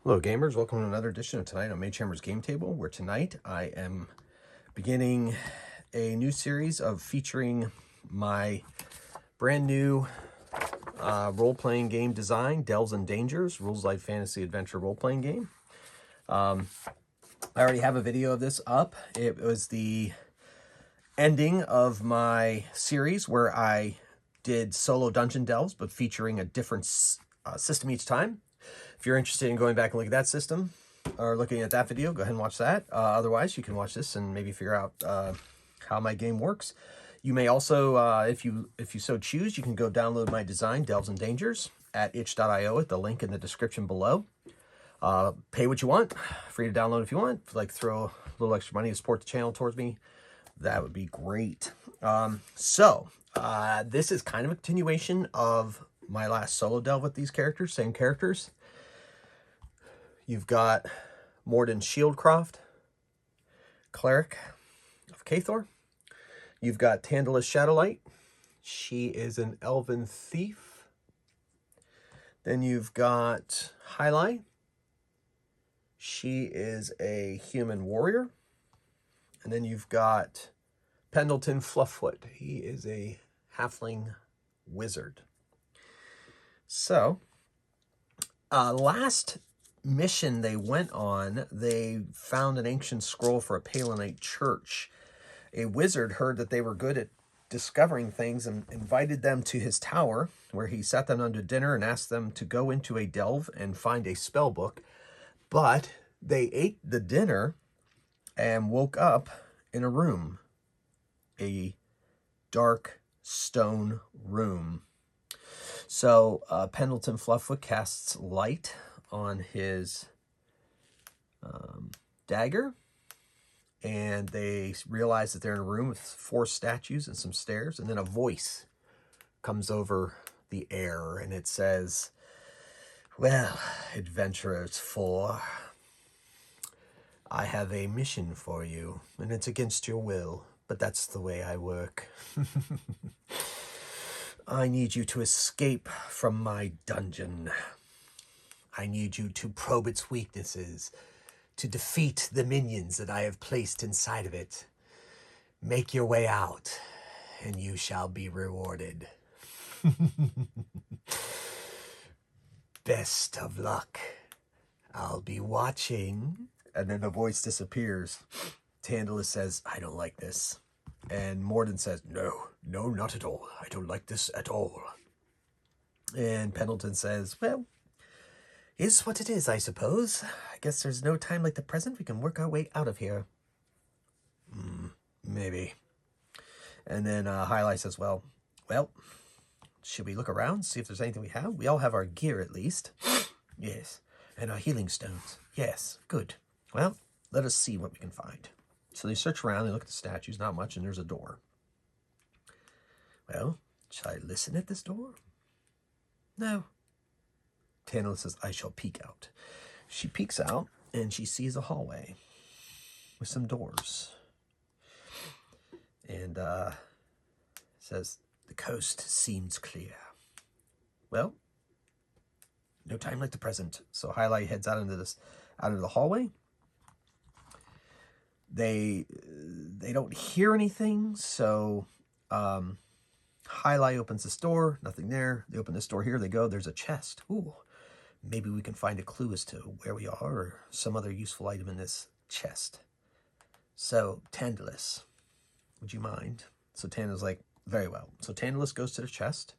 Hello gamers, welcome to another edition of Tonight on Mage Game Table, where tonight I am beginning a new series of featuring my brand new role-playing game design, Delves and Dangers, Rules Life Fantasy Adventure role-playing game. I already have a video of this up. It was the ending of my series where I did solo dungeon delves, but featuring a different system each time. If you're interested in going back and looking at that system or looking at that video, go ahead and watch that. Otherwise, you can watch this and maybe figure out how my game works. You may also, if you so choose, you can go download my design, Delves and Dangers, at itch.io at the link in the description below. Pay what you want, free to download if you want. If you like, throw a little extra money to support the channel towards me, that would be great. This is kind of a continuation of my last solo delve with these characters, same characters. You've got Morden Shieldcroft, Cleric of Cathor. You've got Tandalus Shadowlight. She is an Elven Thief. Then you've got Hyli. She is a Human Warrior. And then you've got Pendleton Flufffoot. He is a Halfling Wizard. So, last mission they went on, they found an ancient scroll for a Palonite church. A wizard heard that they were good at discovering things and invited them to his tower, where he sat them down to dinner and asked them to go into a delve and find a spell book. But they ate the dinner and woke up in a room, a dark stone room. So Pendleton Flufffoot casts light on his dagger, and they realize that they're in a room with 4 statues and some stairs, and then a voice comes over the air, and it says, "Well, adventurers 4, I have a mission for you, and it's against your will, but that's the way I work. I need you to escape from my dungeon. I need you to probe its weaknesses, to defeat the minions that I have placed inside of it. Make your way out, and you shall be rewarded. Best of luck. I'll be watching." And then the voice disappears. Tandalus says, "I don't like this." And Morden says, No, not at all. I don't like this at all." And Pendleton says, "Well, is what it is, I suppose. I guess there's no time like the present. We can work our way out of here." Maybe. And then Hyli says, well, should we look around, see if there's anything we have? We all have our gear, at least. Yes. And our healing stones. Yes. Good. Well, let us see what we can find. So they search around, they look at the statues, not much, and there's a door. Well, shall I listen at this door? No. Tandalus says, "I shall peek out." She peeks out, and she sees a hallway with some doors. And says, "The coast seems clear." Well, no time like the present. So Hyli heads out into the hallway. They don't hear anything, so Hyli opens this door, nothing there. They open this door here, they go, there's a chest. Ooh, maybe we can find a clue as to where we are or some other useful item in this chest. So, Tandalus, would you mind? So Tandalus like, very well. So Tandalus goes to the chest.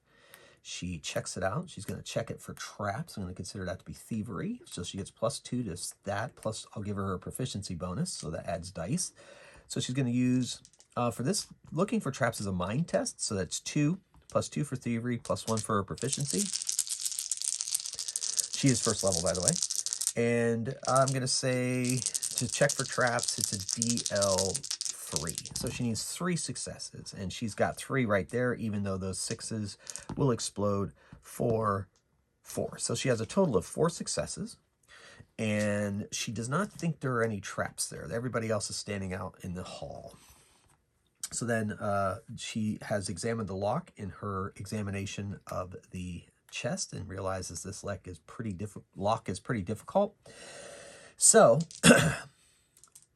She checks it out. She's going to check it for traps. I'm going to consider that to be thievery. So she gets +2 to that. Plus, I'll give her a proficiency bonus, so that adds dice. So she's going to use, for this, looking for traps is a mind test. So that's 2, +2 for thievery, +1 for her proficiency. She is first level, by the way. And I'm going to say, to check for traps, it's a DL3. So she needs 3 successes, and she's got 3 right there, even though those 6s will explode for 4. So she has a total of 4 successes, and she does not think there are any traps there. Everybody else is standing out in the hall. So then she has examined the lock in her examination of the chest and realizes this lock is pretty difficult. So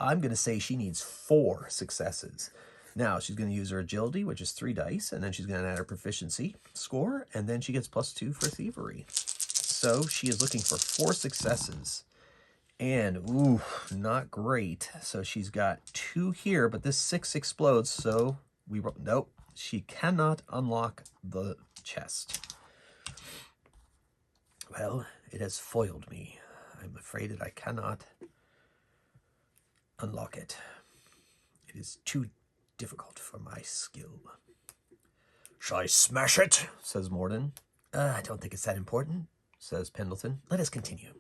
I'm going to say she needs 4 successes. Now she's going to use her agility, which is 3 dice, and then she's going to add her proficiency score, and then she gets +2 for thievery. So she is looking for 4 successes. And, ooh, not great. So she's got 2 here, but this 6 explodes, so nope, she cannot unlock the chest. Well, it has foiled me. I'm afraid that I cannot unlock it. It is too difficult for my skill. Shall I smash it? Says Morden. I don't think it's that important, says Pendleton. Let us continue.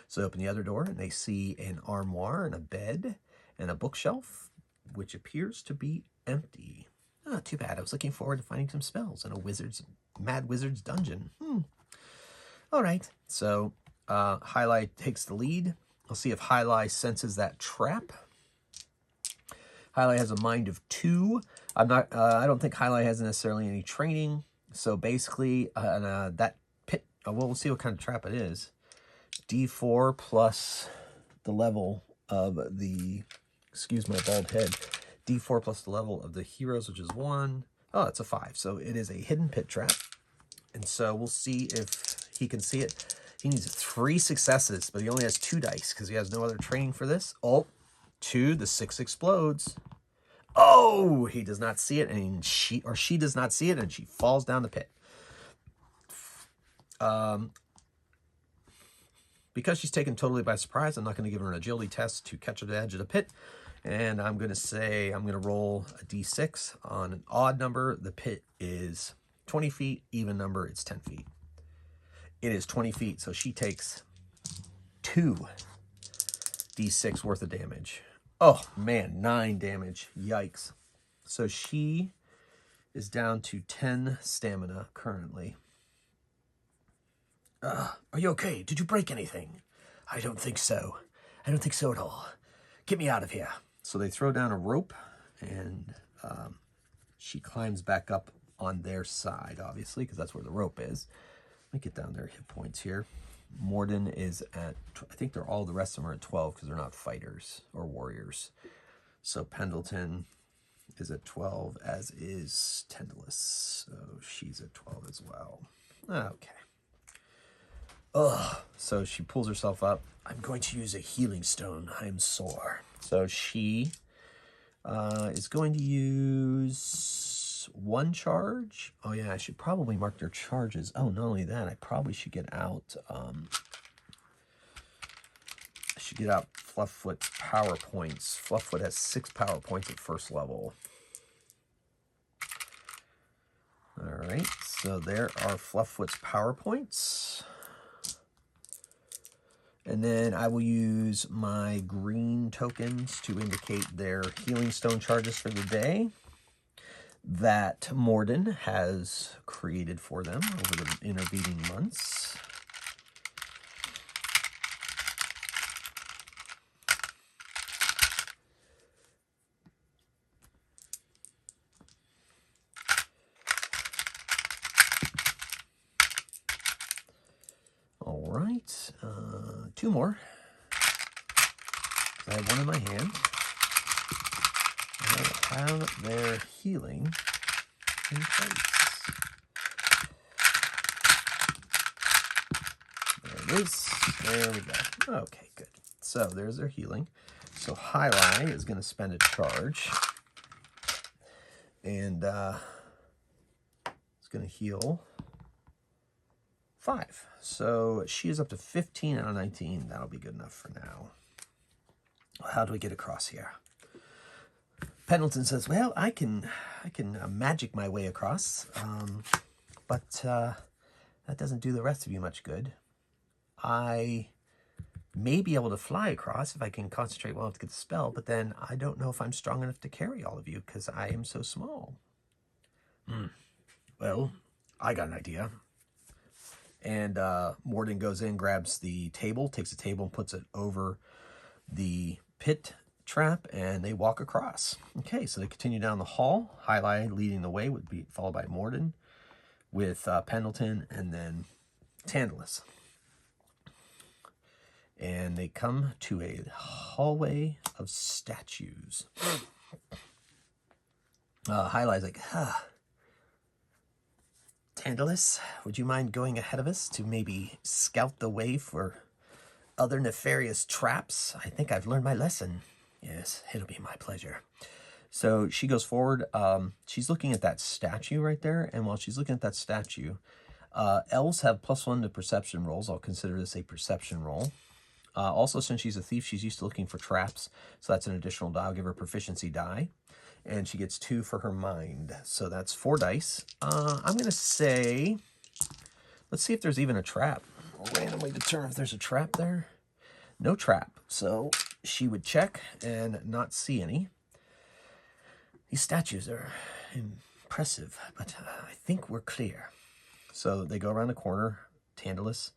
So they open the other door, and they see an armoire and a bed and a bookshelf, which appears to be empty. Oh, too bad. I was looking forward to finding some spells in a mad wizard's dungeon. All right. So Highlight takes the lead. I'll see if Highlight senses that trap. Highlight has a mind of 2. I don't think Highlight has necessarily any training. So basically, that pit. We'll see what kind of trap it is. D4 plus the level of the. Excuse my bald head. D4 plus the level of the heroes, which is 1. Oh, it's a 5. So it is a hidden pit trap. And so we'll see if he can see it. He needs 3 successes, but he only has 2 dice because he has no other training for this. Oh, 2, the 6 explodes. Oh, he does not see it, and she does not see it, and she falls down the pit. Because she's taken totally by surprise, I'm not going to give her an agility test to catch her at the edge of the pit. And I'm going to roll a d6 on an odd number. The pit is 20 feet. Even number, it's 10 feet. It is 20 feet, so she takes 2 d6 worth of damage. Oh, man, 9 damage. Yikes. So she is down to 10 stamina currently. Are you okay? Did you break anything? I don't think so. I don't think so at all. Get me out of here. So they throw down a rope, and she climbs back up on their side, obviously, because that's where the rope is. Let me get down their hit points here. Morden is at, I think the rest of them are at 12 because they're not fighters or warriors. So Pendleton is at 12, as is Tendalus. So she's at 12 as well. Okay. Ugh. So she pulls herself up. I'm going to use a healing stone. I'm sore. So she is going to use 1 charge. Oh yeah, I should probably mark their charges. Oh, not only that, I probably should get out. I should get out Flufffoot's power points. Flufffoot has 6 power points at first level. All right, so there are Flufffoot's power points. And then I will use my green tokens to indicate their healing stone charges for the day that Morden has created for them over the intervening months. All right, 2 more. I have 1 in my hand. I have their healing in place. There it is. There we go. Okay, good. So there's their healing. So Highlight is going to spend a charge. And it's going to heal 5. So she is up to 15 out of 19. That'll be good enough for now. How do we get across here? Pendleton says, well, I can magic my way across, but that doesn't do the rest of you much good. I may be able to fly across if I can concentrate well enough to get the spell, but then I don't know if I'm strong enough to carry all of you because I am so small. Well, I got an idea. And Morden goes in, grabs the table, takes the table and puts it over the pit trap, and they walk across. Okay, so they continue down the hall. Highlight leading the way would be followed by Morden with Pendleton, and then Tantalus. And they come to a hallway of statues. Highlight's like, Tantalus, would you mind going ahead of us to maybe scout the way for other nefarious traps? I think I've learned my lesson. Yes, it'll be my pleasure. So she goes forward. She's looking at that statue right there. And while she's looking at that statue, elves have +1 to perception rolls. I'll consider this a perception roll. Also, since she's a thief, she's used to looking for traps. So that's an additional die. I'll give her a proficiency die. And she gets 2 for her mind. So that's 4 dice. I'm going to say, let's see if there's even a trap. I'll randomly determine if there's a trap there. No trap. So she would check and not see any. These statues are impressive, but I think we're clear. So they go around the corner, Tantalus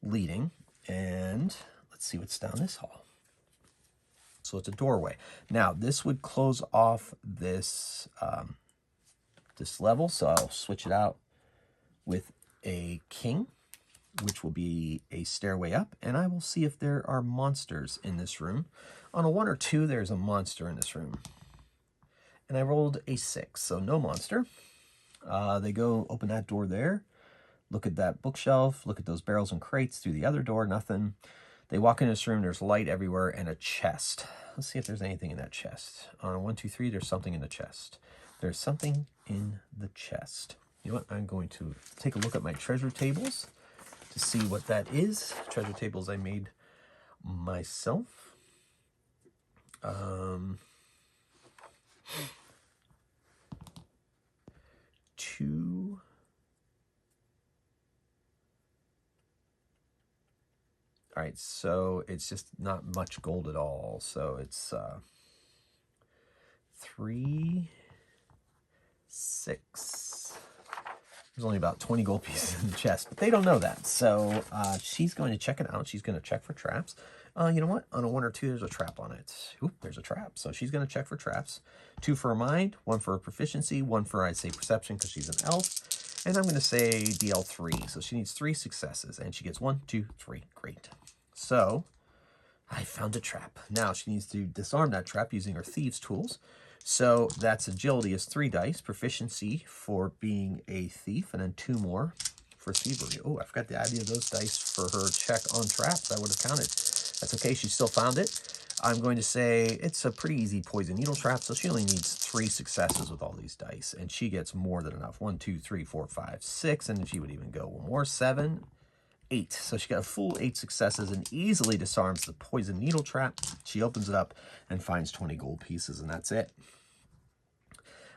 leading, and let's see what's down this hall. So it's a doorway. Now, this would close off this, this level, so I'll switch it out with a king, which will be a stairway up, and I will see if there are monsters in this room. On a 1 or 2, there's a monster in this room. And I rolled a 6, so no monster. They go open that door there, look at that bookshelf, look at those barrels and crates through the other door, nothing. They walk in this room, there's light everywhere, and a chest. Let's see if there's anything in that chest. On a 1, 2, 3, there's something in the chest. There's something in the chest. You know what? I'm going to take a look at my treasure tables to see what that is. Treasure tables I made myself. Two. All right, so it's just not much gold at all. So it's 3, 6. There's only about 20 gold pieces in the chest, but they don't know that. So she's going to check it out. She's going to check for traps. You know what? On a 1 or 2, there's a trap on it. Oop, there's a trap. So she's going to check for traps. 2 for her mind, 1 for her proficiency, 1 for, I'd say, perception because she's an elf. And I'm going to say DL3. So she needs 3 successes, and she gets 1, 2, 3. Great. So I found a trap. Now she needs to disarm that trap using her thieves' tools. So that's agility is 3 dice, proficiency for being a thief, and then 2 more for thievery. Oh, I forgot the idea of those dice for her check on traps. I would have counted. That's okay. She still found it. I'm going to say it's a pretty easy poison needle trap, so she only needs 3 successes with all these dice, and she gets more than enough. 1, 2, 3, 4, 5, 6, and then she would even go 1 more, 7, 8. So she got a full 8 successes and easily disarms the poison needle trap. She opens it up and finds 20 gold pieces, and that's it.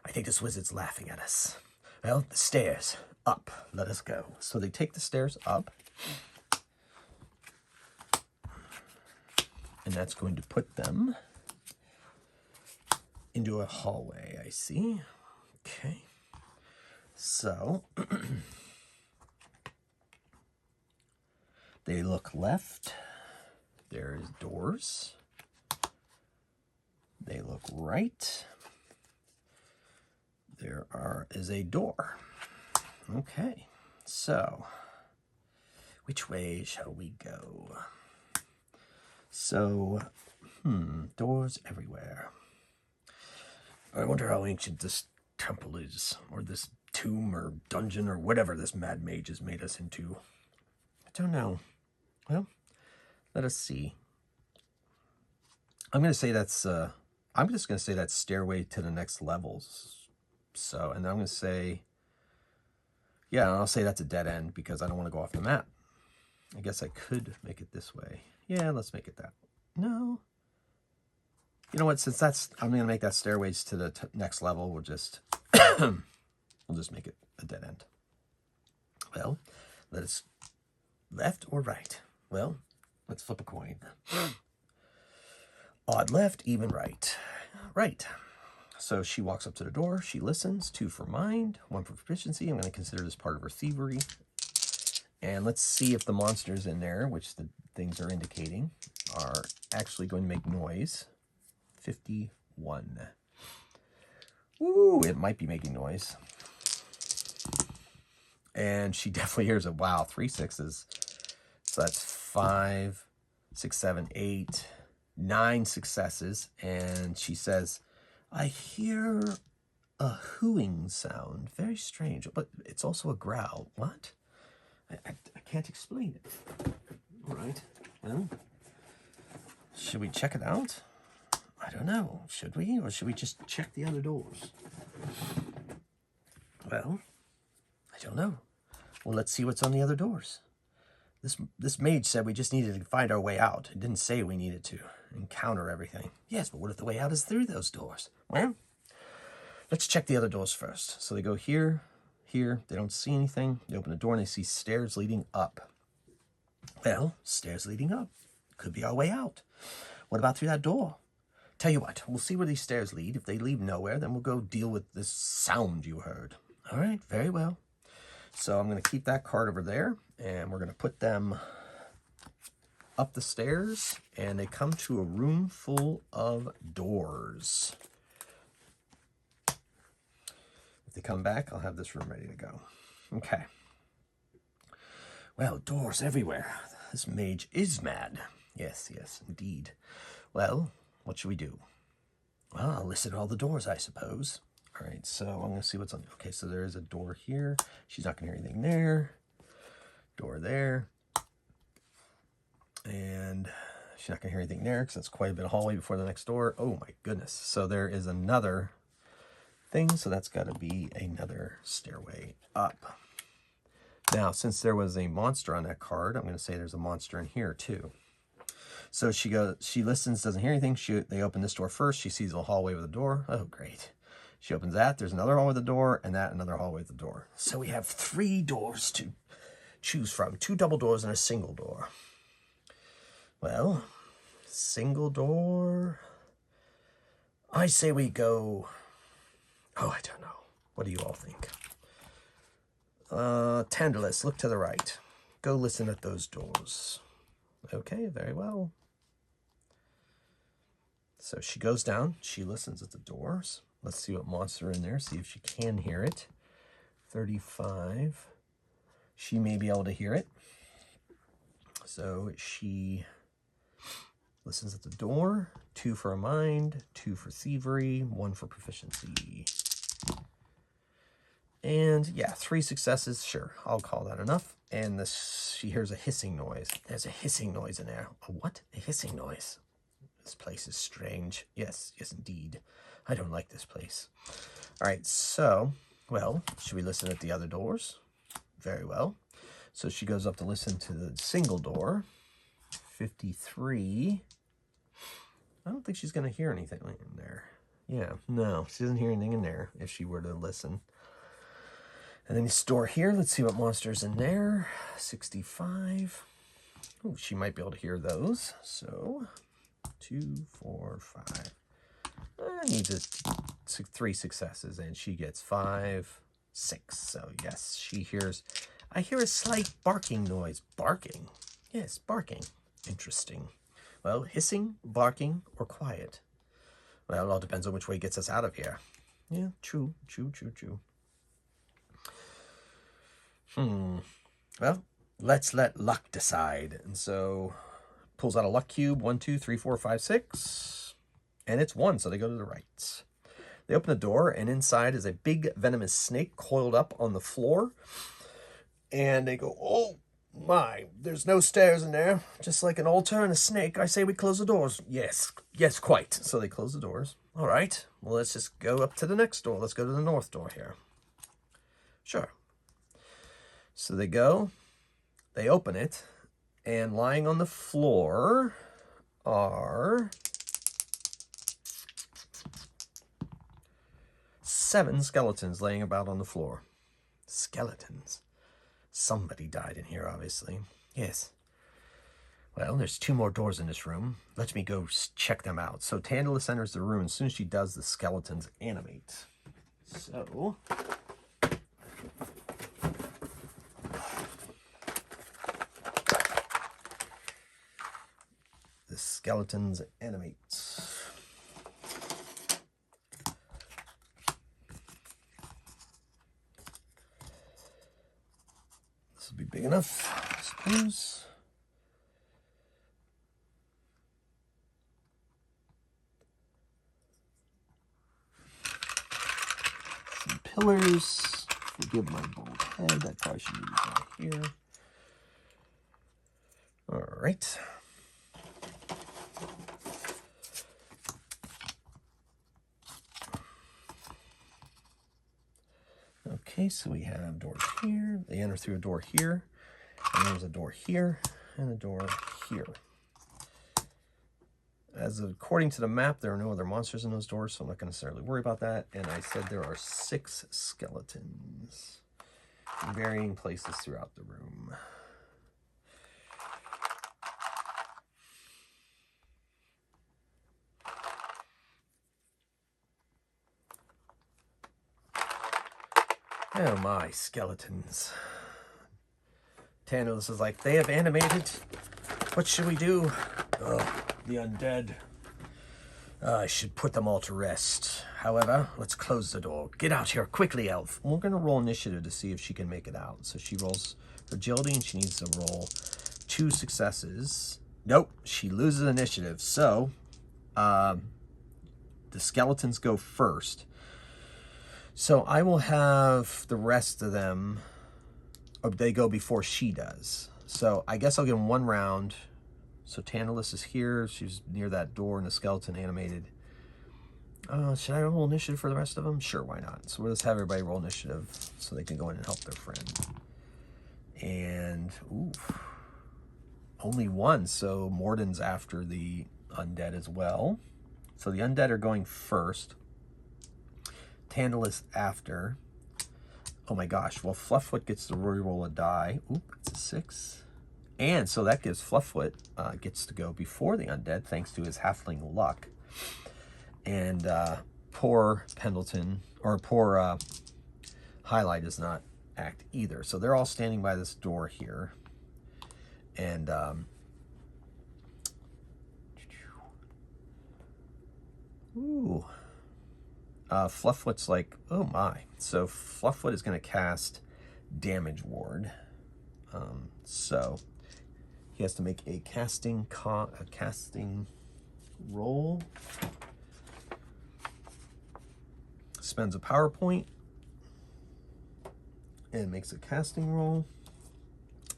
I think this wizard's laughing at us. Well, the stairs. Up. Let us go. So they take the stairs up. And that's going to put them into a hallway, I see. Okay. So they look left. There's doors. They look right. There is a door. Okay. So which way shall we go? So, doors everywhere. I wonder how ancient this temple is, or this tomb or dungeon or whatever this mad mage has made us into. I don't know. Well, let us see. I'm going to say that's, I'm just going to say that's stairway to the next levels. So, and I'm going to say, yeah, I'll say that's a dead end because I don't want to go off the map. I guess I could make it this way. Yeah, let's make it that. No. You know what? Since that's, I'm going to make that stairways to the next level. We'll just, we'll just make it a dead end. Well, let us left or right. Well, let's flip a coin. Odd left, even right. Right. So she walks up to the door. She listens. 2 for mind, 1 for proficiency. I'm going to consider this part of her thievery. And let's see if the monsters in there, which the things are indicating, are actually going to make noise. 51. Ooh, it might be making noise. And she definitely hears it. Wow, 3 6s. So that's 5, 6, 7, 8, 9 successes. And she says, I hear a hooing sound. Very strange. But it's also a growl. What? I can't explain it. All right. Well, should we check it out? I don't know. Should we? Or should we just check the other doors? Well, I don't know. Well, let's see what's on the other doors. This mage said we just needed to find our way out. It didn't say we needed to encounter everything. Yes, but what if the way out is through those doors? Well, let's check the other doors first. So they go here, here. They don't see anything. They open the door and they see stairs leading up. Well, stairs leading up. Could be our way out. What about through that door? Tell you what, we'll see where these stairs lead. If they lead nowhere, then we'll go deal with this sound you heard. All right, very well. So I'm going to keep that card over there, and we're going to put them up the stairs, and they come to a room full of doors. If they come back, I'll have this room ready to go. Okay. Well, doors everywhere. This mage is mad. Yes, yes, indeed. Well, what should we do? Well, I'll listen to all the doors, I suppose. All right, so I'm going to see what's on. Okay, so there is a door here. She's not going to hear anything there. Door there. And she's not going to hear anything there because that's quite a bit of hallway before the next door. Oh, my goodness. So there is another thing. So that's got to be another stairway up. Now, since there was a monster on that card, I'm going to say there's a monster in here, too. So she listens, doesn't hear anything. They open this door first. She sees a hallway with a door. Oh, great. She opens that. There's another hallway with a door, and that another hallway with a door. So we have 3 doors to choose from. 2 double doors and a single door. Well, single door. I say we go. Oh, I don't know. What do you all think? Tantalus, look to the right. Go listen at those doors. Okay, very well. So she goes down. She listens at the doors. Let's see what monster in there. See if she can hear it. 35. She may be able to hear it. So she listens at the door. 2 for a mind, 2 for thievery, 1 for proficiency. And yeah, 3 successes. Sure, I'll call that enough. And she hears a hissing noise. There's a hissing noise in there. A what? A hissing noise. This place is strange. Yes, yes, indeed. I don't like this place. All right, so, well, should we listen at the other doors? Very well. So she goes up to listen to the single door. 53. I don't think she's going to hear anything in there. Yeah, no, she doesn't hear anything in there if she were to listen. And then this door here, let's see what monster's in there. 65. Oh, she might be able to hear those. So, 2, 4, 5. Needs 3 successes, and she gets 5, 6. So, yes, she hears. I hear a slight barking noise. Barking? Yes, barking. Interesting. Well, hissing, barking, or quiet? Well, it all depends on which way gets us out of here. Yeah, true, true, true, true. Well, let's let luck decide. And so pulls out a luck cube. 1, 2, 3, 4, 5, 6. And it's 1, so they go to the right. They open the door, and inside is a big venomous snake coiled up on the floor. And they go, oh my, there's no stairs in there. Just like an altar and a snake. I say we close the doors. Yes, yes, quite. So they close the doors. All right, well, let's just go up to the next door. Let's go to the north door here. Sure. So they go, they open it, and lying on the floor are 7 skeletons laying about on the floor. Skeletons. Somebody died in here, obviously. Yes. Well, there's 2 more doors in this room. Let me go check them out. So Tantalus enters the room. As soon as she does, the skeletons animate. So the skeletons animate. big enough, I suppose. Some pillars. Forgive my bald head. I probably should use that here. All right. Okay, so we have doors here. They enter through a door here. And there's a door here and a door here. As according to the map, there are no other monsters in those doors, so I'm not going to necessarily worry about that. And I said there are 6 skeletons in varying places throughout the room. Oh my, skeletons. Tantalus is like, they have animated. What should we do? Oh, the undead. I should put them all to rest. However, let's close the door. Get out here quickly, elf. We're going to roll initiative to see if she can make it out. So she rolls agility and she needs to roll 2 successes. Nope, she loses initiative. So the skeletons go first. So I will have the rest of them, they go before she does. So I guess I'll give them 1 round. So Tantalus is here. She's near that door and the skeleton animated. Should I roll initiative for the rest of them? Sure, why not? So we'll just have everybody roll initiative so they can go in and help their friend. And, ooh, only 1. So Morden's after the undead as well. So the undead are going first. Tantalus after. Oh my gosh. Well, Flufffoot gets to re-roll a die. Oop, it's a 6. And so that gives Flufffoot gets to go before the undead thanks to his halfling luck. And poor Pendleton, or poor Highlight does not act either. So they're all standing by this door here. And ooh. Flufffoot's like, oh my. So Flufffoot is going to cast Damage Ward. So he has to make a casting roll. Spends a power point and makes a casting roll.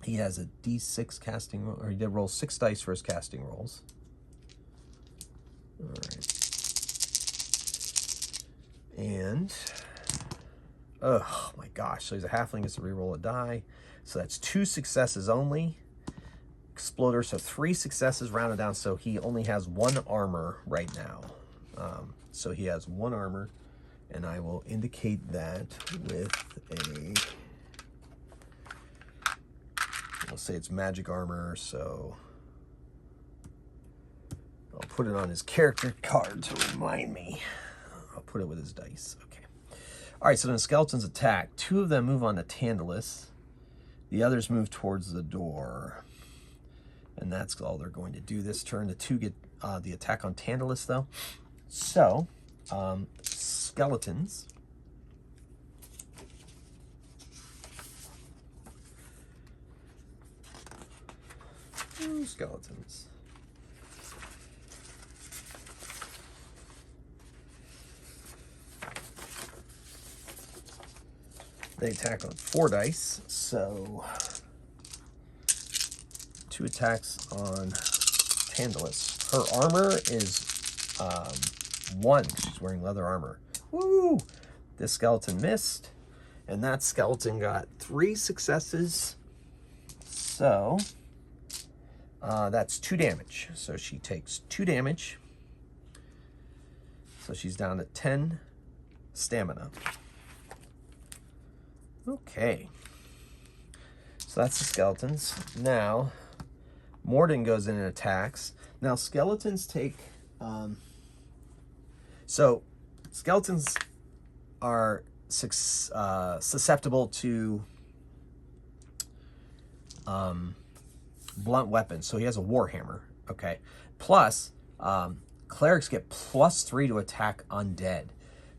He has a D6 casting roll, or he did roll 6 dice for his casting rolls. All right. And, oh my gosh, so he's a halfling, gets to reroll a die. So that's 2 successes only. Exploder, so 3 successes rounded down, so he only has 1 armor right now. So he has 1 armor, and I will indicate that with a, I'll say it's magic armor, so I'll put it on his character card to remind me. I'll put it with his dice. Okay. All right, so then the skeletons attack. 2 of them move on to Tantalus. The others move towards the door. And that's all they're going to do this turn. The 2 get the attack on Tantalus, though. So, skeletons. Ooh, skeletons. They attack on 4 dice, so 2 attacks on Tantalus. Her armor is 1, because she's wearing leather armor. Woo! This skeleton missed, and that skeleton got 3 successes. So that's 2 damage. So she takes 2 damage. So she's down to 10 stamina. Okay. So that's the skeletons. Now, Morden goes in and attacks. Now, skeletons take... so, skeletons are susceptible to blunt weapons. So he has a warhammer. Okay. Plus, clerics get +3 to attack undead.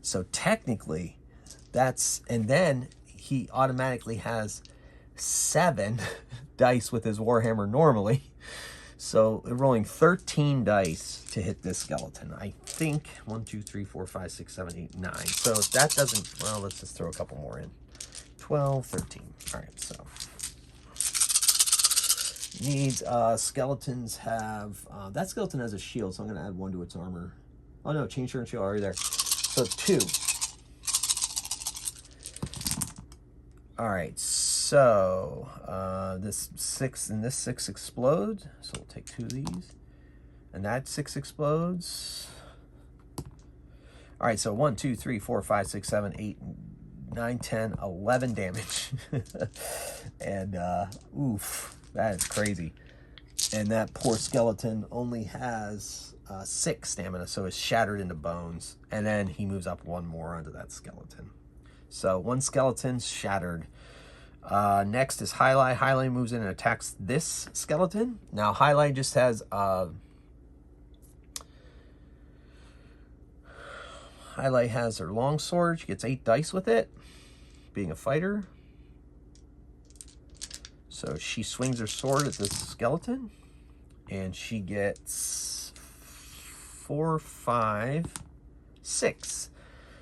So technically, that's... And then he automatically has 7 dice with his Warhammer normally. So we're rolling 13 dice to hit this skeleton. I think 1, 2, 3, 4, 5, 6, 7, 8, 9. So if that doesn't, well, let's just throw a couple more in. 12, 13. All right, so needs skeletons have that skeleton has a shield, so I'm going to add 1 to its armor. Oh no, chain shirt and shield already there. So 2. All right, so this 6 and this 6 explode. So we'll take 2 of these, and that 6 explodes. All right, so 1, 2, 3, 4, 5, 6, 7, 8, 9, 10, 11 damage. And oof, that is crazy. And that poor skeleton only has 6 stamina, so it's shattered into bones. And then he moves up 1 more onto that skeleton. So 1 skeleton shattered. Next is Highlight. Highlight moves in and attacks this skeleton. Now Highlight just has Highlight has her longsword. She gets 8 dice with it, being a fighter. So she swings her sword at this skeleton, and she gets 4, 5, 6.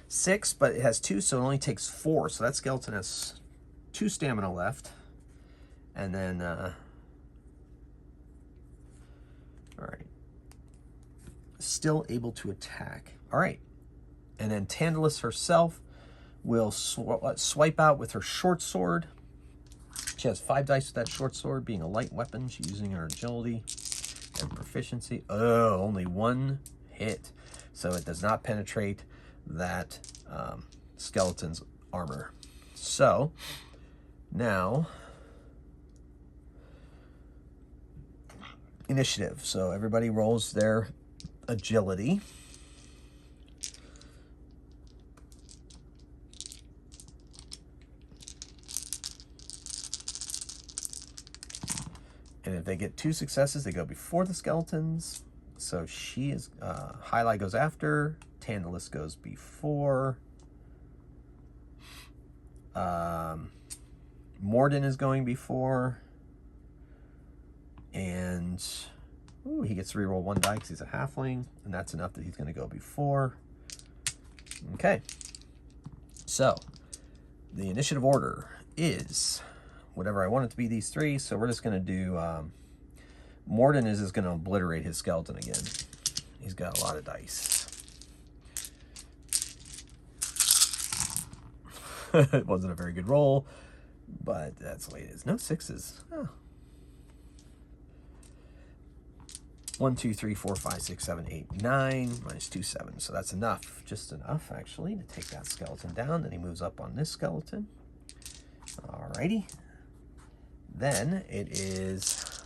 6, but it has 2, so it only takes 4. So that skeleton has 2 stamina left. And then, all right. Still able to attack. All right. And then Tantalus herself will swipe out with her short sword. She has 5 dice with that short sword, being a light weapon. She's using her agility and proficiency. Oh, only 1 hit. So it does not penetrate that skeleton's armor. So now initiative. So everybody rolls their agility. And if they get 2 successes, they go before the skeletons. So she is, Highlight goes after, Tantalus goes before. Morden is going before. And ooh, he gets to reroll 1 die because he's a halfling. And that's enough that he's going to go before. Okay. So the initiative order is whatever I want it to be, these 3. So we're just going to do, Morden is just going to obliterate his skeleton again. He's got a lot of dice. It wasn't a very good roll, but that's the way it is. No 6s. Oh. 1, 2, 3, 4, 5, 6, 7, 8, 9, minus 2, 7. So that's enough, just enough actually, to take that skeleton down. Then he moves up on this skeleton. Alrighty. Then it is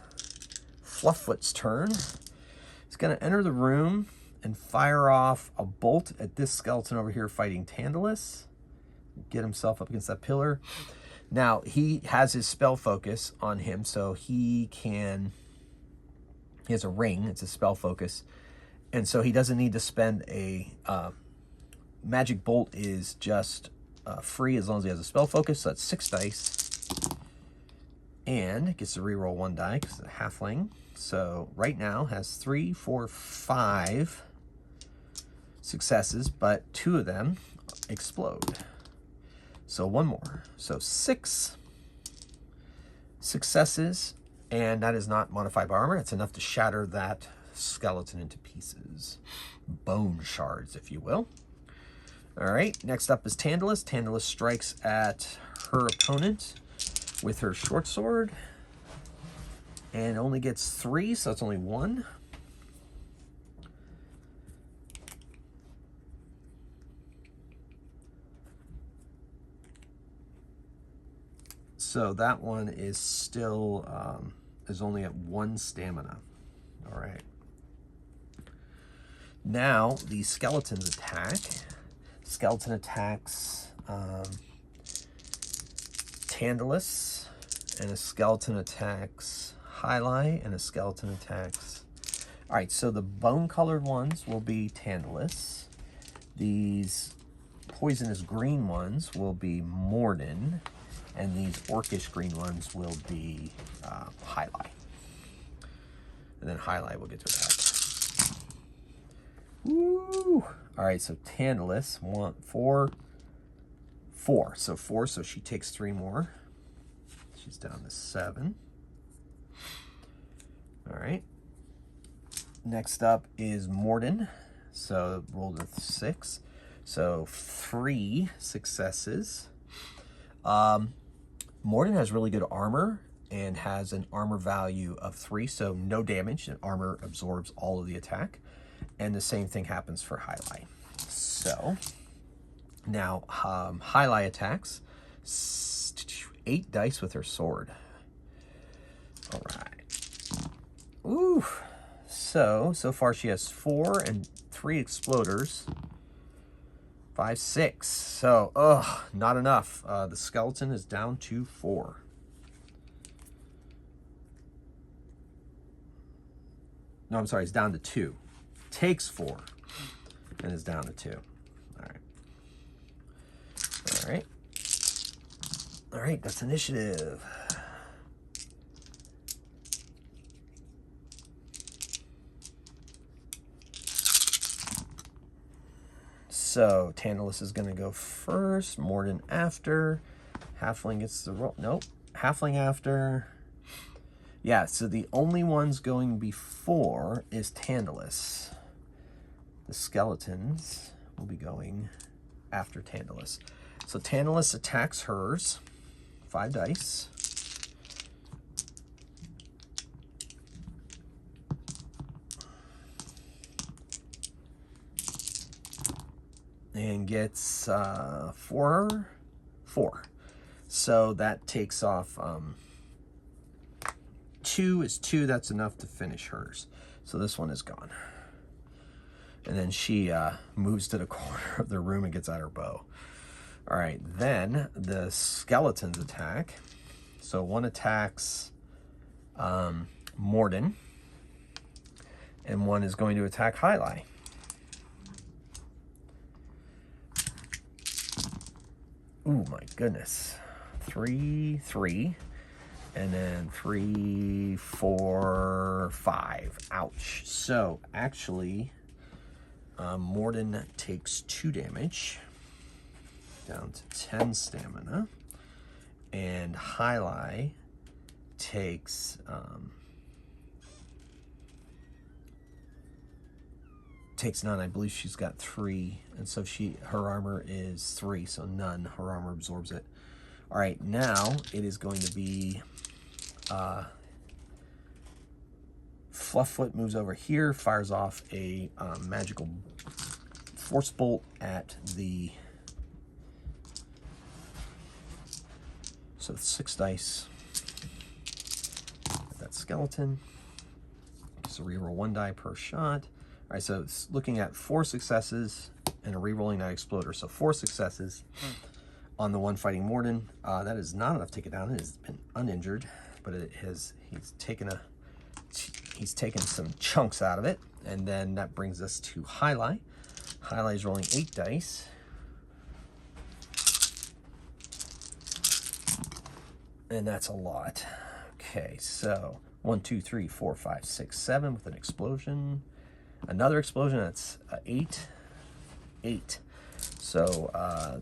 Flufffoot's turn. He's going to enter the room and fire off a bolt at this skeleton over here fighting Tantalus. Get himself up against that pillar. Now, he has his spell focus on him, so he has a ring. It's a spell focus. And so he doesn't need to spend a... magic bolt is just free as long as he has a spell focus, so that's 6 dice. And gets to reroll 1 die because it's a halfling. So right now has 3, 4, 5 successes, but 2 of them explode. So 1 more. So 6 successes, and that is not modified by armor. It's enough to shatter that skeleton into pieces. Bone shards, if you will. All right, next up is Tantalus. Tantalus strikes at her opponent with her short sword and only gets 3, so it's only 1. So that one is still is only at 1 stamina. All right. Now the skeletons attack. Skeleton attacks Tantalus, and a skeleton attacks Highlight, and a skeleton attacks... All right, so the bone-colored ones will be Tantalus. These poisonous green ones will be Morden, And these orcish green ones will be Highlight. And then Highlight will get to attack. Woo! All right, so Tantalus, 4. So 4, so she takes 3 more. She's down to 7. All right. Next up is Morden. So rolled with 6. So 3 successes. Morden has really good armor and has an armor value of 3, so no damage, and armor absorbs all of the attack. And the same thing happens for Highlight. So now Highlight attacks 8 dice with her sword. All right. Ooh. So far she has 4 and 3 exploders. 5, 6. So, not enough. The skeleton is down to 4. No, I'm sorry, it's down to 2. Takes 4 and is down to 2. All right. All right. All right, that's initiative. So Tantalus is going to go first, Morden after, Halfling gets the roll. Nope, Halfling after. Yeah, so the only ones going before is Tantalus. The skeletons will be going after Tantalus. So Tantalus attacks hers, 5 dice. And gets 4. So that takes off 2 is 2. That's enough to finish hers. So this one is gone. And then she moves to the corner of the room and gets out her bow. All right, then the skeletons attack. So one attacks Morden, and one is going to attack Highlight. Ooh, my goodness. 3, 3. And then 3, 4, 5. Ouch. So, actually, Morden takes 2 damage. Down to 10 stamina. And Highlight takes... takes none. I believe she's got 3, and so her armor is 3, so none. Her armor absorbs it. All right, now it is going to be Flufffoot moves over here, fires off a magical force bolt at the... So 6 dice at that skeleton. So reroll 1 die per shot. All right, so it's looking at 4 successes and a rerolling that exploder. So 4 successes on the one fighting Morden. That is not enough to take it down. It has been uninjured, but he's taken some chunks out of it. And then that brings us to Highlight. Highlight is rolling 8 dice. And that's a lot. Okay, so 1, 2, 3, 4, 5, 6, 7 with an explosion. Another explosion, that's 8. 8. So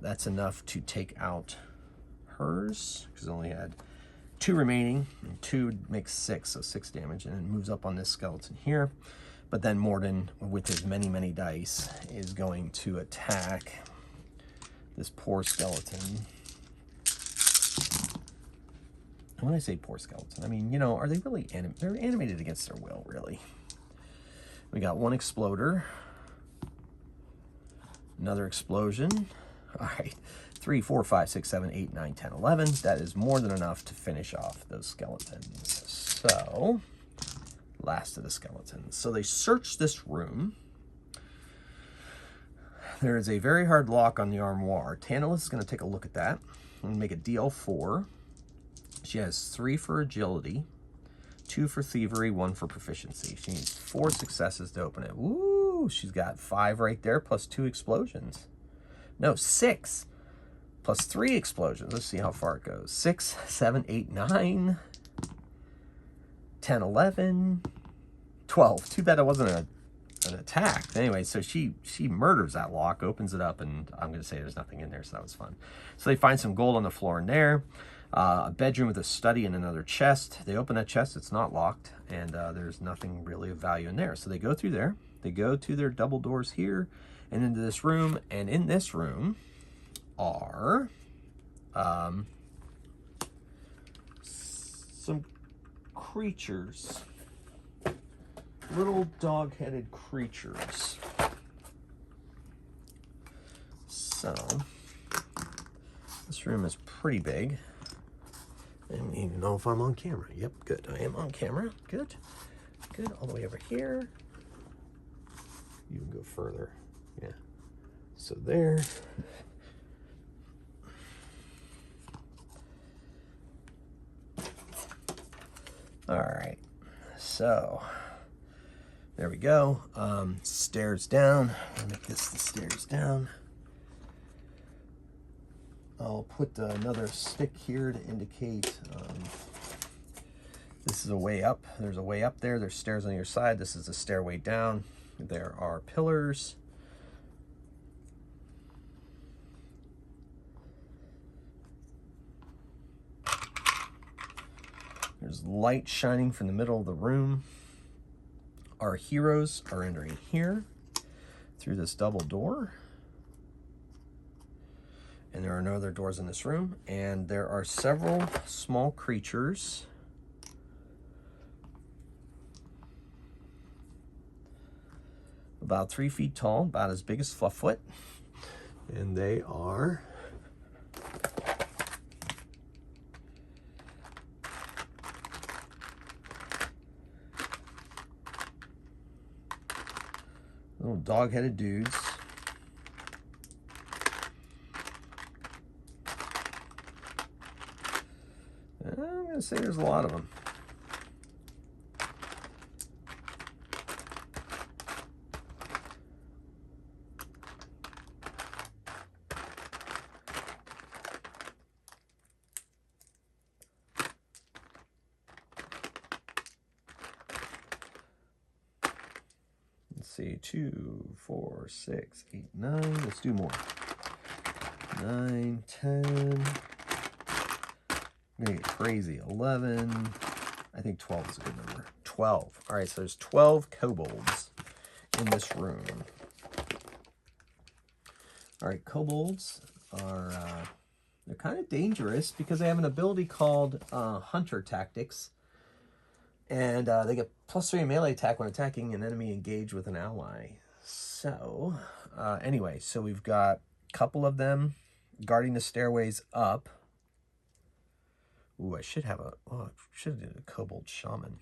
that's enough to take out hers, because it only had 2 remaining, and 2 makes 6, so 6 damage, and it moves up on this skeleton here. But then Morden, with his many, many dice, is going to attack this poor skeleton. And when I say poor skeleton, I mean, you know, are they really they're animated against their will, really. We got 1 exploder. Another explosion. All right. 3, 4, 5, 6, 7, 8, 9, 10, 11. That is more than enough to finish off those skeletons. So, last of the skeletons. So they search this room. There is a very hard lock on the armoire. Tantalus is going to take a look at that and make a DL4. She has 3 for agility, 2 for thievery, 1 for proficiency. She needs 4 successes to open it. Woo! She's got 5 right there, plus 2 explosions. No, 6. plus 3 explosions. Let's see how far it goes. 6, 7, 8, 9, 10, 11, 12. Too bad it wasn't an attack. Anyway, so she murders that lock, opens it up, and I'm going to say there's nothing in there, so that was fun. So they find some gold on the floor in there. A bedroom with a study and another chest. They open that chest, it's not locked, and there's nothing really of value in there. So they go through there. They go to their double doors here and into this room, and in this room are some creatures, little dog-headed creatures. So this room is pretty big. I don't even know if I'm on camera. Yep, good. I am on camera. Good. Good. All the way over here. You can go further. Yeah. So there. All right. So there we go. Stairs down. I'll make this the stairs down. I'll put another stick here to indicate this is a way up. There's a way up there. There's stairs on your side. This is a stairway down. There are pillars. There's light shining from the middle of the room. Our heroes are entering here through this double door. And there are no other doors in this room. And there are several small creatures. About 3 feet tall, about as big as Flufffoot. And they are little dog-headed dudes. I'm going to say there's a lot of them. Let's see, 2, 4, 6, 8, 9. Let's do more. 9, 10. I'm gonna get crazy. 11. I think 12 is a good number. 12. All right, so there's 12 kobolds in this room. All right, kobolds are they're kind of dangerous because they have an ability called Hunter Tactics, and they get +3 melee attack when attacking an enemy engaged with an ally. So anyway, so we've got a couple of them guarding the stairways up. Ooh, I should have should have done a kobold shaman,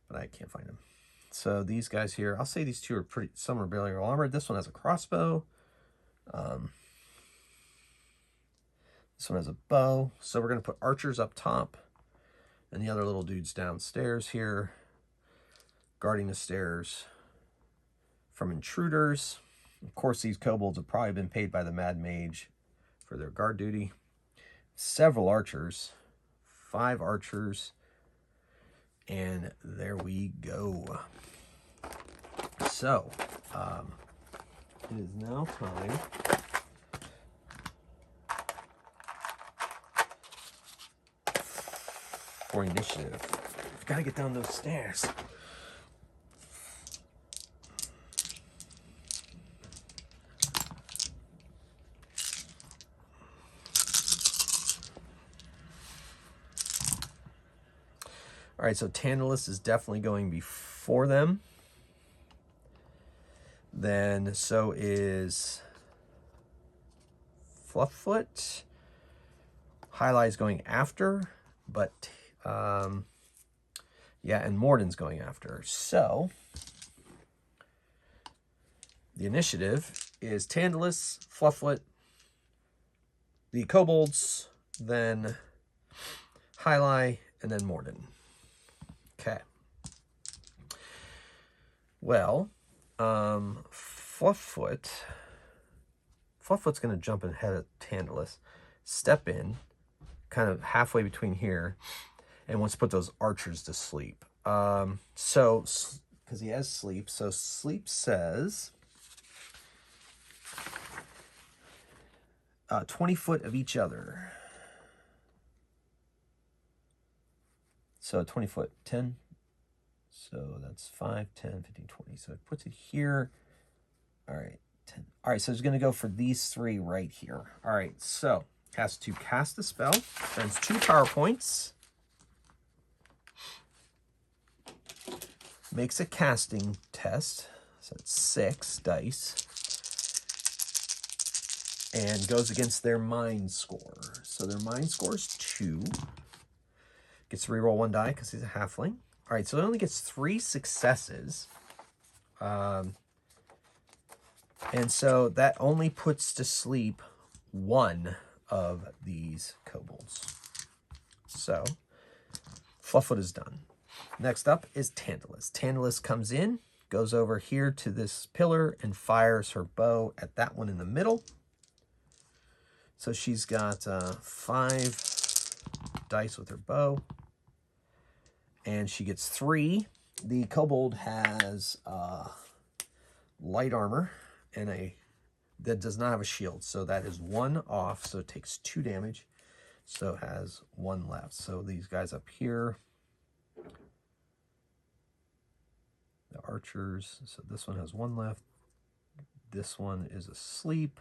but I can't find them. So these guys here, I'll say these two are some are barely armored. This one has a crossbow. This one has a bow. So we're going to put archers up top and the other little dudes downstairs here, guarding the stairs from intruders. Of course, these kobolds have probably been paid by the Mad Mage for their guard duty. Several archers, 5 archers, and there we go. So, it is now time for initiative. We've got to get down those stairs. All right, so Tantalus is definitely going before them. Then so is Flufffoot. Highlight is going after, but yeah, and Morden's going after. So the initiative is Tantalus, Flufffoot, the kobolds, then Highlight, and then Morden. Okay. Well, Flufffoot Flufffoot's going to jump ahead of Tantalus, step in, kind of halfway between here, and wants to put those archers to sleep. So, because he has sleep, so sleep says 20 foot of each other. So 20 foot, 10. So that's 5, 10, 15, 20. So it puts it here. All right, 10. All right, so it's going to go for these three right here. All right, so has to cast the spell, spends 2 power points, makes a casting test, so it's 6 dice, and goes against their mind score. So their mind score is 2. Gets to reroll 1 die because he's a halfling. All right, so it only gets 3 successes. And so that only puts to sleep 1 of these kobolds. So Flufffoot is done. Next up is Tantalus. Tantalus comes in, goes over here to this pillar, and fires her bow at that one in the middle. So she's got 5 dice with her bow. And she gets 3. The kobold has light armor and that does not have a shield. So that is 1 off. So it takes 2 damage. So it has 1 left. So these guys up here, the archers. So this one has 1 left. This one is asleep.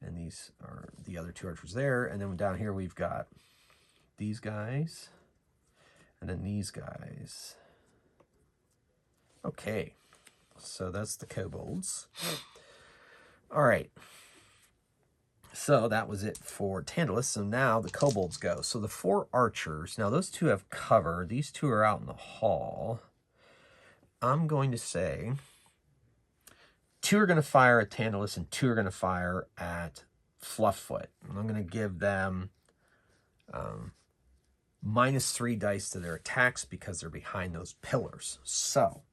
And these are the other 2 archers there. And then down here we've got these guys. And then these guys. Okay, so that's the kobolds. All right, so that was it for Tantalus. So now the kobolds go. So the 4 archers, now those 2 have cover. These 2 are out in the hall. I'm going to say 2 are going to fire at Tantalus and 2 are going to fire at Flufffoot. And I'm going to give them -3 dice to their attacks because they're behind those pillars. So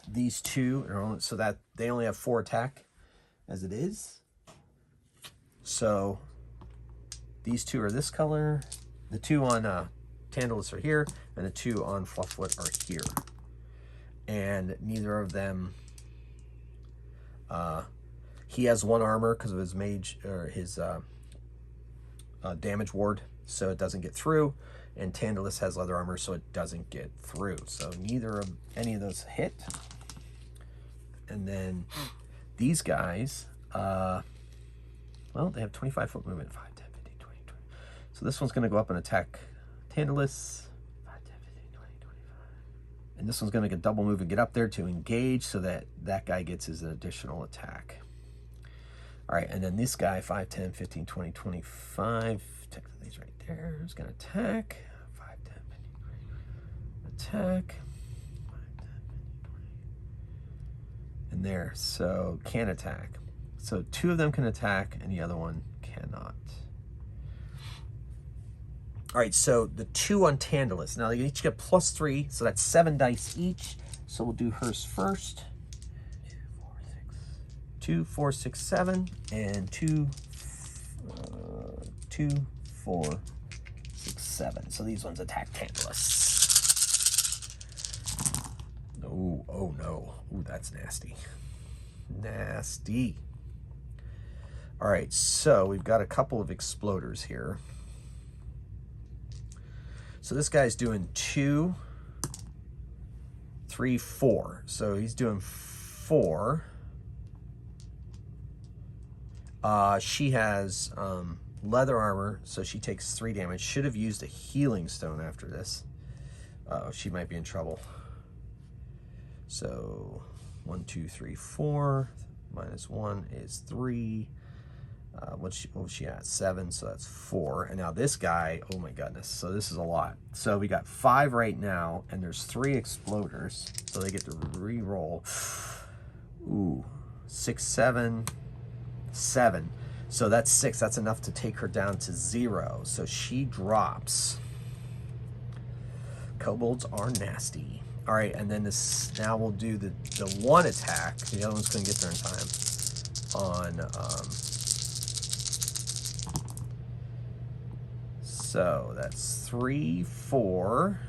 these 2 are so that they only have 4 attack as it is. So these 2 are this color. The 2 on Tantalus are here, and the 2 on Flufffoot are here. And neither of them. He has 1 armor because of his mage or his damage ward, so it doesn't get through, and Tantalus has leather armor, so it doesn't get through. So neither of any of those hit. And then these guys, well, they have 25 foot movement, 5, 10, 15, 20, 20. So this one's going to go up and attack Tantalus, 5, 10, 15, 20, 25. And this one's going to get double move and get up there to engage so that that guy gets his additional attack. All right, and then this guy, 5, 10, 15, 20, 25, technically he's right there, is going to attack. 5, 10, 15, 20, attack. 5, 10, 15, 20. And there, so can attack. So 2 of them can attack, and the other one cannot. All right, so the 2 on Tantalus. Now they each get +3, so that's 7 dice each. So we'll do hers first. 2, 4, 6, 7, and 2, 4, 6, 7. So these ones attack Tantalus. Oh no. Ooh, that's nasty. Nasty. All right, so we've got a couple of exploders here. So this guy's doing 2, 3, 4. So he's doing 4. She has leather armor, so she takes 3 damage. Should have used a healing stone after this. She might be in trouble. So 1, 2, 3, 4. -1 is 3. What was she at? 7, so that's 4. And now this guy, oh my goodness. So this is a lot. So we got 5 right now, and there's 3 exploders. So they get to re-roll. Ooh, 6, 7. 7. So that's 6. That's enough to take her down to 0. So she drops. Kobolds are nasty. All right, and then this, now we'll do the one attack. The other ones couldn't get there in time. So that's 3, 4,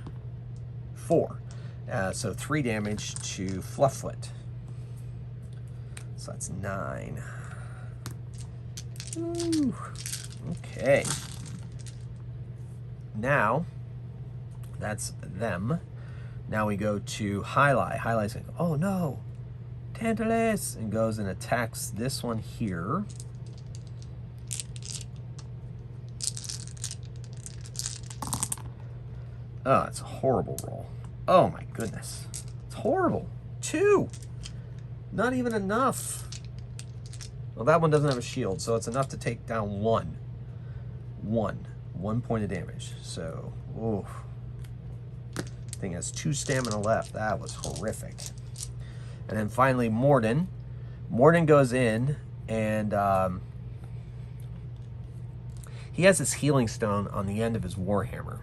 4. So 3 damage to Flufffoot. So that's 9. Ooh. Okay. Now, that's them. Now we go to Highlight. Highlight's like, oh no, Tantalus, and goes and attacks this one here. Oh, it's a horrible roll. Oh my goodness. It's horrible. 2. Not even enough. Well, that one doesn't have a shield, so it's enough to take down 1. 1 point of damage. So, oof. Thing has 2 stamina left. That was horrific. And then finally, Morden. Morden goes in, and he has this healing stone on the end of his warhammer.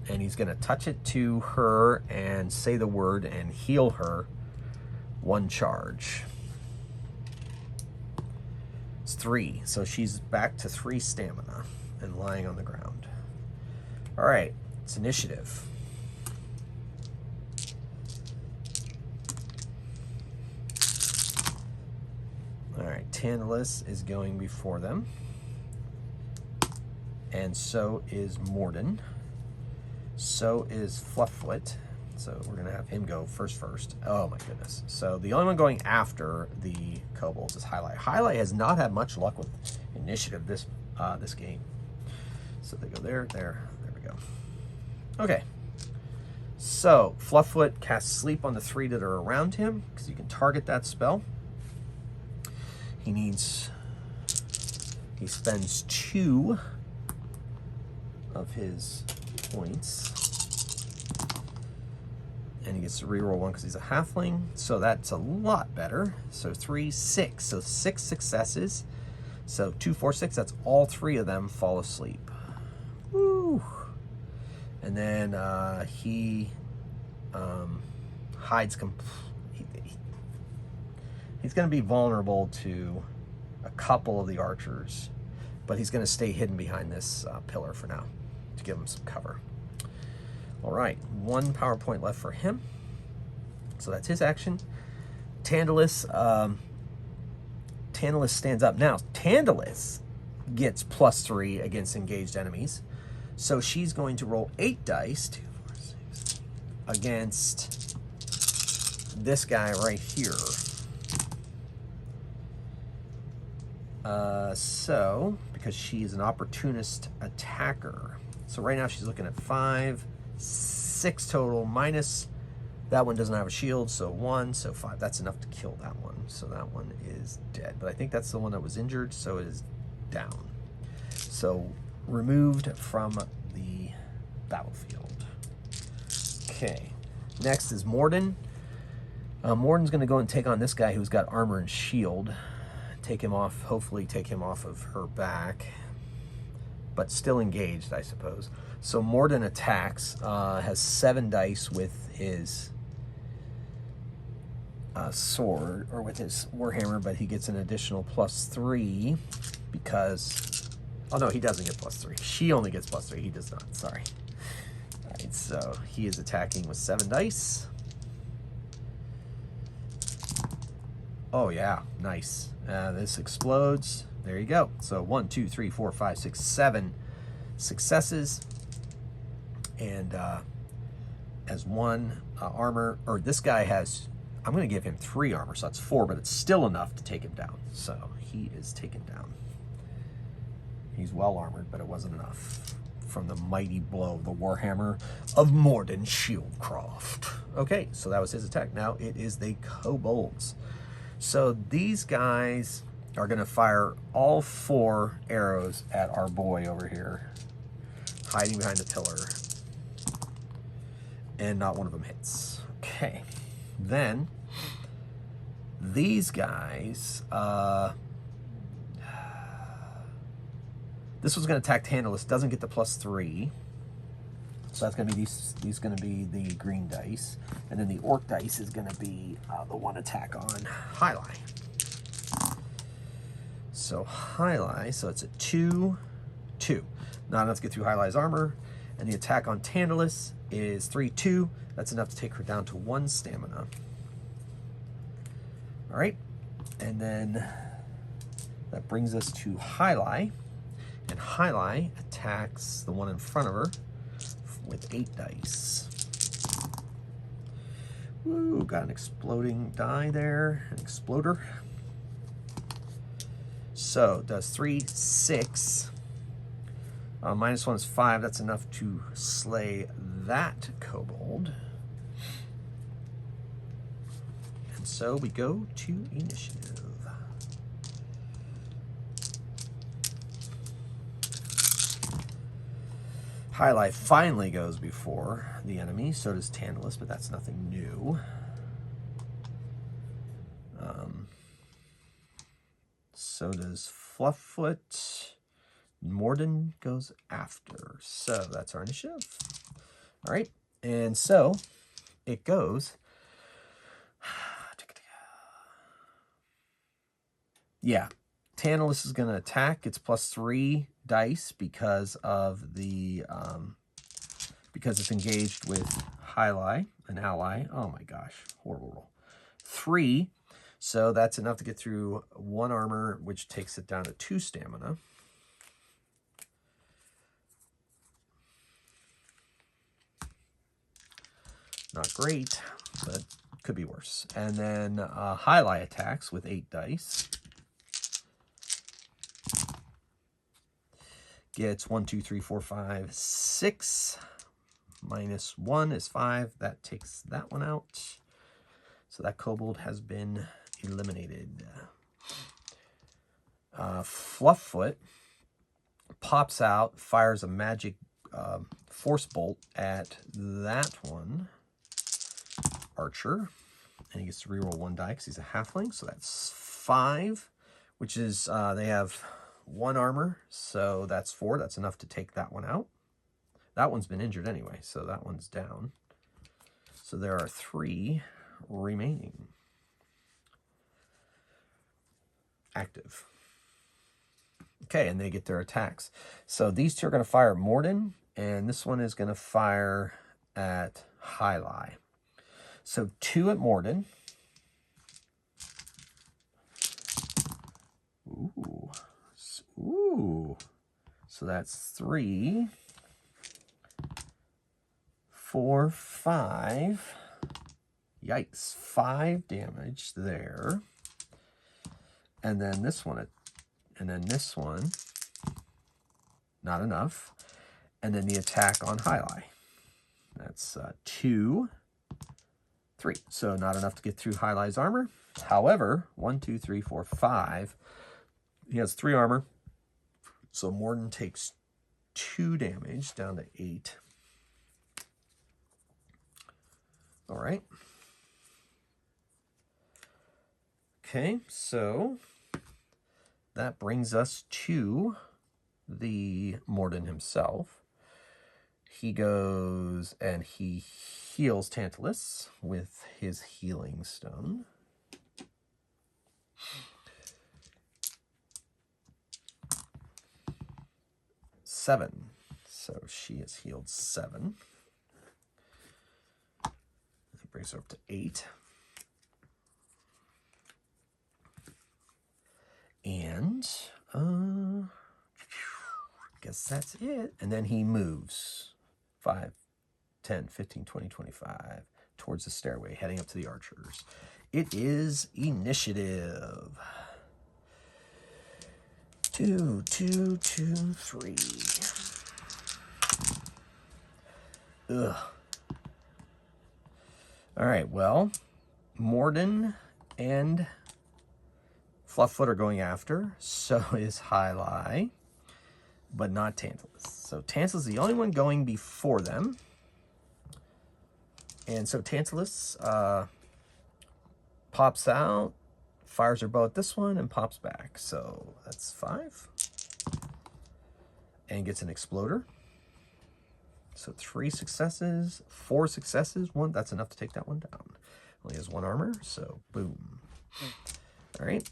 And he's going to touch it to her and say the word and heal her 1 charge. It's 3, so she's back to 3 stamina and lying on the ground. All right, it's initiative. All right, Tantalus is going before them, and so is Morden. So is Flufffoot. So we're gonna have him go first. Oh my goodness. So the only one going after the kobolds is Highlight. Highlight has not had much luck with initiative this game. So they go there we go. Okay. So Flufffoot casts Sleep on the 3 that are around him, because you can target that spell. He spends 2 of his points, and he gets to reroll 1 because he's a halfling, so that's a lot better. So 3, 6, so 6 successes. So 2, 4, 6, that's all 3 of them fall asleep. Woo! And then he hides he's going to be vulnerable to a couple of the archers, but he's going to stay hidden behind this pillar for now to give him some cover. All right, 1 power point left for him. So that's his action. Tantalus stands up. Now, Tantalus gets +3 against engaged enemies. So she's going to roll 8 dice, 2, 4, 6, against this guy right here. So, because she is an opportunist attacker. So right now she's looking at 5, 6 total, minus that one doesn't have a shield, so 1, so 5. That's enough to kill that one. So that one is dead. But I think that's the one that was injured, so it is down. So removed from the battlefield. Okay, next is Morden. Morden's going to go and take on this guy who's got armor and shield. Take him off, hopefully take him off of her back, but still engaged, I suppose. So Morden attacks, has 7 dice with his sword, or with his warhammer, but he gets an additional +3 because, oh no, he doesn't get +3. She only gets +3, he does not, sorry. All right, so he is attacking with 7 dice. Oh yeah, nice. This explodes. There you go. So 1, 2, 3, 4, 5, 6, 7 successes, and as 1 armor. Or this guy has. I'm going to give him 3 armor, so that's 4, but it's still enough to take him down. So he is taken down. He's well armored, but it wasn't enough from the mighty blow of the warhammer of Morden Shieldcroft. Okay, so that was his attack. Now it is the kobolds. So these guys are going to fire all 4 arrows at our boy over here, hiding behind the pillar, and not one of them hits. Okay, then these guys, this was going to attack Tantalus, doesn't get the +3, So that's going to be these going to be the green dice. And then the orc dice is going to be the one attack on Highlight. So Highlight, so it's a 2, 2. Not enough to get through Highlight's armor. And the attack on Tantalus is 3, 2. That's enough to take her down to 1 stamina. All right. And then that brings us to Highlight. And Highlight attacks the one in front of her with 8 dice. Woo, got an exploding die there, an exploder. So it does 3, 6. -1 is 5. That's enough to slay that kobold. And so we go to initiative. Highlight finally goes before the enemy. So does Tantalus, but that's nothing new. So does Flufffoot. Morden goes after. So that's our initiative. All right. And so it goes. Yeah. Tantalus is going to attack. It's +3 dice because of the because it's engaged with Highlight, an ally. Oh my gosh, horrible roll. 3, so that's enough to get through 1 armor, which takes it down to 2 stamina. Not great, but could be worse. And then Highlight attacks with 8 dice. Gets 1, 2, 3, 4, 5, 6. -1 is 5. That takes that one out. So that kobold has been eliminated. Flufffoot pops out, fires a magic force bolt at that one. Archer. And he gets to reroll 1 die because he's a halfling. So that's 5, which is, they have 1 armor. So that's 4. That's enough to take that one out. That one's been injured anyway, so that one's down. So there are 3 remaining. Active. Okay, and they get their attacks. So these 2 are going to fire at Morden, and this one is going to fire at Highlight. So 2 at Morden. Ooh. Ooh. So that's 3, 4, 5. Yikes. 5 damage there. And then this one, and then this one, not enough. And then the attack on Highlight. That's 2, 3. So not enough to get through Highlight's armor. However, 1, 2, 3, 4, 5. He has 3 armor. So Morden takes 2 damage down to 8. All right. Okay, so that brings us to the Morden himself. He goes and he heals Tantalus with his healing stone. Seven. So she is healed 7. That brings her up to 8. And I guess that's it. And then he moves 5, 10, 15, 20, 25 towards the stairway, heading up to the archers. It is initiative. 2, 2, 2, 3. Ugh. All right, well, Morden and Flufffoot are going after. So is Highlight, but not Tantalus. So Tantalus is the only one going before them. And so Tantalus pops out, fires her bow at this one, and pops back. So that's 5. And gets an exploder. So 3 successes, 4 successes. 1, that's enough to take that one down. Only has 1 armor, so boom. All right.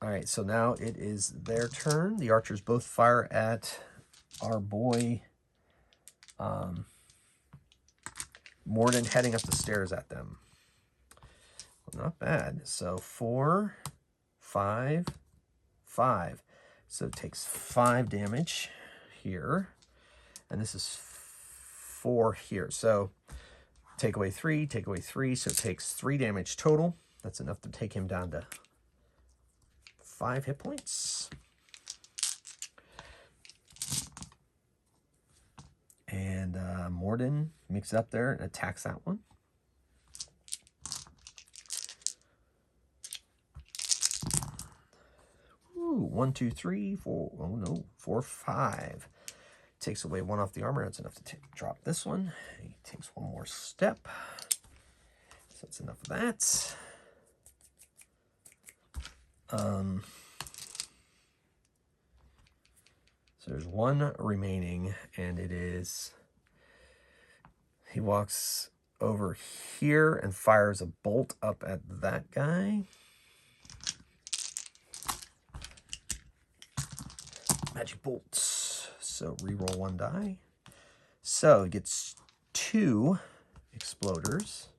All right, so now it is their turn. The archers both fire at our boy Morden, heading up the stairs at them. Well, not bad. So 4, 5, 5. So it takes 5 damage here. And this is 4 here. So take away 3, take away 3. So it takes 3 damage total. That's enough to take him down to 5 hit points. And Morden makes it up there and attacks that one. Ooh, 1, 2, 3, 4. Oh no, 4, 5. Takes away 1 off the armor. That's enough to drop this one. He takes 1 more step. So that's enough of that. So there's 1 remaining, and it is, he walks over here and fires a bolt up at that guy. Magic bolts. So reroll 1 die. So it gets 2 exploders.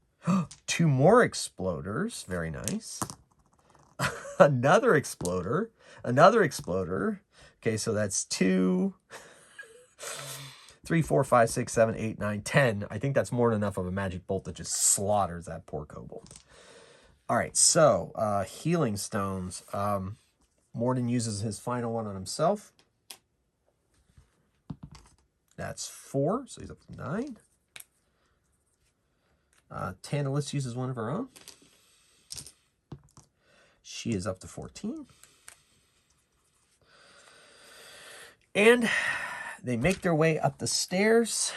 2 more exploders. Very nice. Another exploder. Another exploder. Okay, so that's 2, 3, 4, 5, 6, 7, 8, 9, 10. I think that's more than enough of a magic bolt that just slaughters that poor kobold. All right, so healing stones. Morden uses his final one on himself. That's 4, so he's up to 9. Tantalus uses one of her own. She is up to 14. And they make their way up the stairs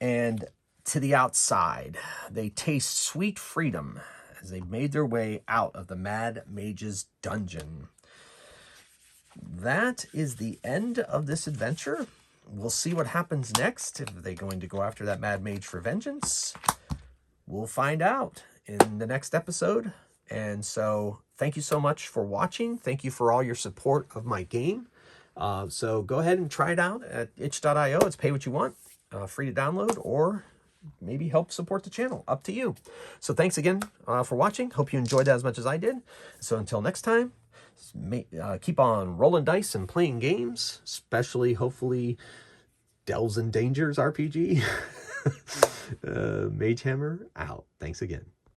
and to the outside. They taste sweet freedom as they made their way out of the Mad Mage's dungeon. That is the end of this adventure. We'll see what happens next. If they're going to go after that Mad Mage for vengeance, we'll find out in the next episode. And so thank you so much for watching. Thank you for all your support of my game. So go ahead and try it out at itch.io. It's pay what you want, free to download, or maybe help support the channel. Up to you. So thanks again for watching. Hope you enjoyed that as much as I did. So until next time, keep on rolling dice and playing games, especially, hopefully, Delves and Dangers RPG. Mage Hammer out. Thanks again.